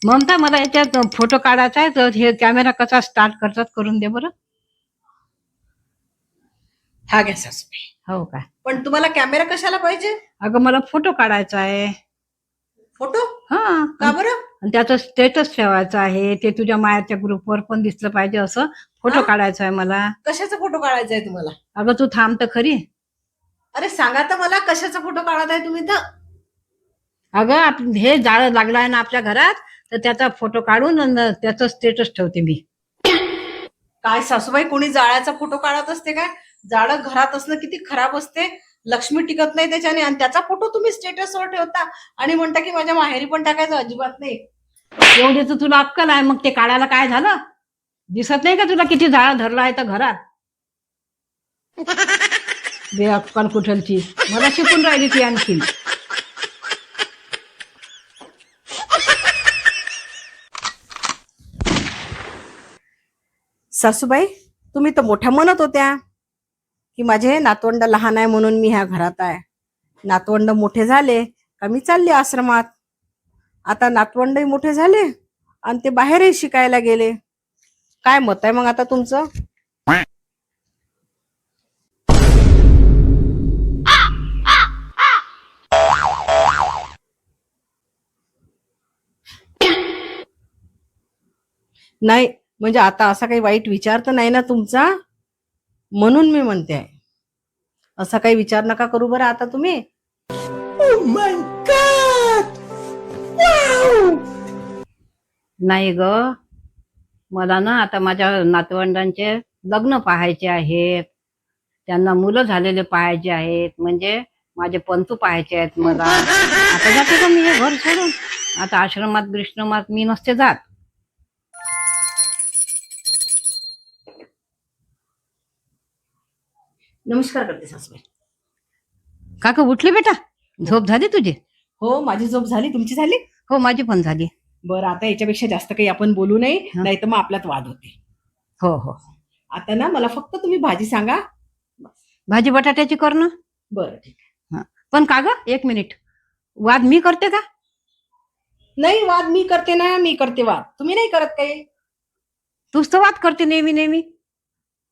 ममता, मला याच्यात फोटो काढायचा आहे, तर हे कॅमेरा कसा स्टार्ट करतात करून दे बरं. हा घ्या सासूबाई. हो काय? पण तुम्हाला कॅमेरा कशाला पाहिजे? अगं मला फोटो काढायचा आहे. फोटो? हा. का बरं? आणि त्याचं स्टेटस ठेवायचं आहे, ते तुझ्या मायाच्या ग्रुपवर पण दिसलं पाहिजे, असं फोटो काढायचा आहे मला. कशाचा फोटो काढायचा आहे तुम्हाला? अगं तू थांब तर खरी. अरे सांगा तर मला, कशाचा फोटो काढत आहे तुम्ही तर? अगं हे जाळ लागलाय ना आपल्या घरात, तर त्याचा फोटो काढून आणि त्याचं स्टेटस ठेवते मी. काय सासूबाई, कोणी जाळ्याचा फोटो काढत असते काय? जाळं घरात असणं किती खराब असते. लक्ष्मी टिकत नाही त्याच्याने, आणि त्याचा फोटो तुम्ही स्टेटसवर ठेवता आणि म्हणता की माझ्या माहेरी पण टाकायचं. अजिबात नाही. एवढी तर तुला अक्कल आहे, मग ते काढायला काय झालं? दिसत नाही का तुला किती जाळ धरला आहे तर घरात? बे अक्कल कुठलची, मला शिकून राहिली ती आणखी. सासूबाई, तुम्ही तर मोठ्या म्हणत होत्या की माझे नातवंड लहान आहे म्हणून मी ह्या घरात आहे. नातवंड मोठे झाले का मी चालले आश्रमात. आता नातवंडही मोठे झाले आणि ते बाहेरही शिकायला गेले. काय मत आहे मग आता तुमचं? नाही म्हणजे आता असा काही वाईट विचार तर नाही ना तुमचा? म्हणून मी म्हणते आहे, असा काही विचार नका करू बरं आता तुम्ही. नाही ग, मला ना आता माझ्या नातवंडांचे लग्न पाहायचे आहेत, त्यांना मुलं झालेले पाहायचे आहेत, म्हणजे माझे पंतू पाहायचे आहेत मला. आता जाते का मी हे घर सोडून? आता आश्रमात ग्रीष्मात मी नसते जात. नमस्कार करते सासूबाई. काका उठले बेटा? झोप झाली तुझी? हो, माझी झोप झाली. तुमची झाली? हो, माझी पण झाली. बरं, आता याच्यापेक्षा जास्त काही आपण बोलू नये, हा. नाही तर मग आपल्यात वाद होते. हो हो. आता ना मला फक्त तुम्ही भाजी सांगा. भाजी बटाट्याची कर ना. बरं ठीक आहे. पण का ग, एक मिनिट, वाद मी करते का? नाही, वाद मी करते ना, मी करते वाद. तुम्ही नाही करत काही. तूच तर वाद करते नेहमी नेहमी.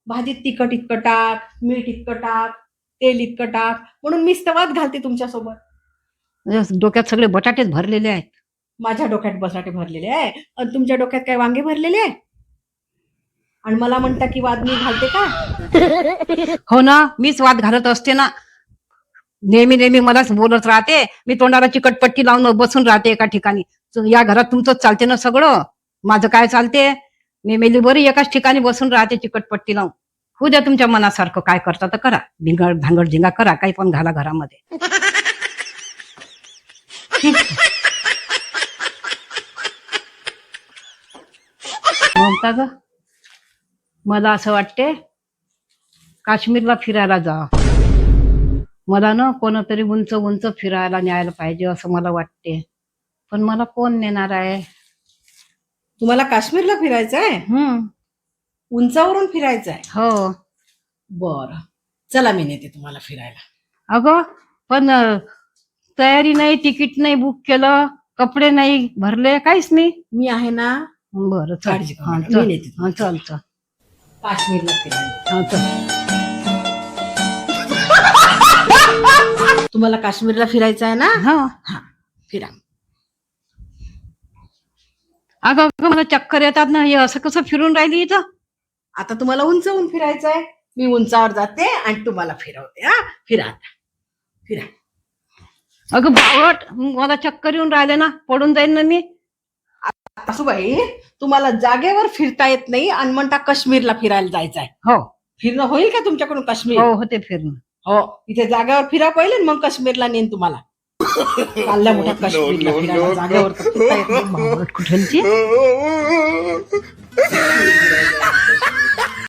भाजीत तिखट इतकं टाक, मीठ इतकं टाक, तेल इतकं टाक, म्हणून मीच तर वाद घालते तुमच्यासोबत. डोक्यात सगळे बटाटेच भरलेले आहेत. माझ्या डोक्यात बटाटे भरलेले आहे आणि तुमच्या डोक्यात काय वांगे भरलेले आहे? आणि मला म्हणता की वाद मी घालते का? हो ना, मीच वाद घालत असते ना. नेहमी नेहमी मलाच बोलत राहते. मी तोंडाला चिकटपट्टी लावून बसून राहते एका ठिकाणी. या घरात तुमचंच चालते ना सगळं, माझं काय चालते? मी मेली बरी एकाच ठिकाणी बसून राहते चिकटपट्टी लावून. होऊ द्या तुमच्या मनासारखं, काय करता तर करा, भिंगड भांगड झिंगा करा, काही पण घाला घरामध्ये. ममता ग, मला असं वाटते काश्मीरला फिरायला जा. मला ना कोणतरी उंच उंच फिरायला न्यायला पाहिजे असं मला वाटते, पण मला कोण नेणार आहे? तुम्हाला काश्मीरला फिरायचं आहे? उंचावरून फिरायचं आहे? हो. बरं, चला मी नेते तुम्हाला फिरायला. अगं पण तयारी नाही, तिकीट नाही बुक केलं, कपडे नाही भरले, काहीच नाही. मी आहे ना. बरं चल. काळजी करू हा नका, मी नेते चल. तुम्हाला. चल चल. काश्मीरला फिरायला. हा चल. तुम्हाला काश्मीरला फिरायचं आहे ना? हा. फिरा. अगं मला चक्कर येतात ना, हे असं कसं फिरून राहिली इथं? आता तुम्हाला उंचावून फिरायचं आहे, मी उंचावर जाते आणि तुम्हाला फिरवते. हा, फिरा आता, फिरा. अगं बावट, मला चक्कर येऊन राहिले ना, पडून जाईन ना मी. सासूबाई, तुम्हाला जागेवर फिरता येत नाही आणि म्हणता काश्मीरला फिरायला जायचं आहे. हो. फिरणं होईल का तुमच्याकडून काश्मीर? हो होते फिरणं. हो, इथे जागेवर फिरा पहिले, मग काश्मीरला नेन तुम्हाला. चालल्या मोठ्या काश्मीरला फिरायला, जागेवर तर फिरता येत नाही. बावट कुठलची.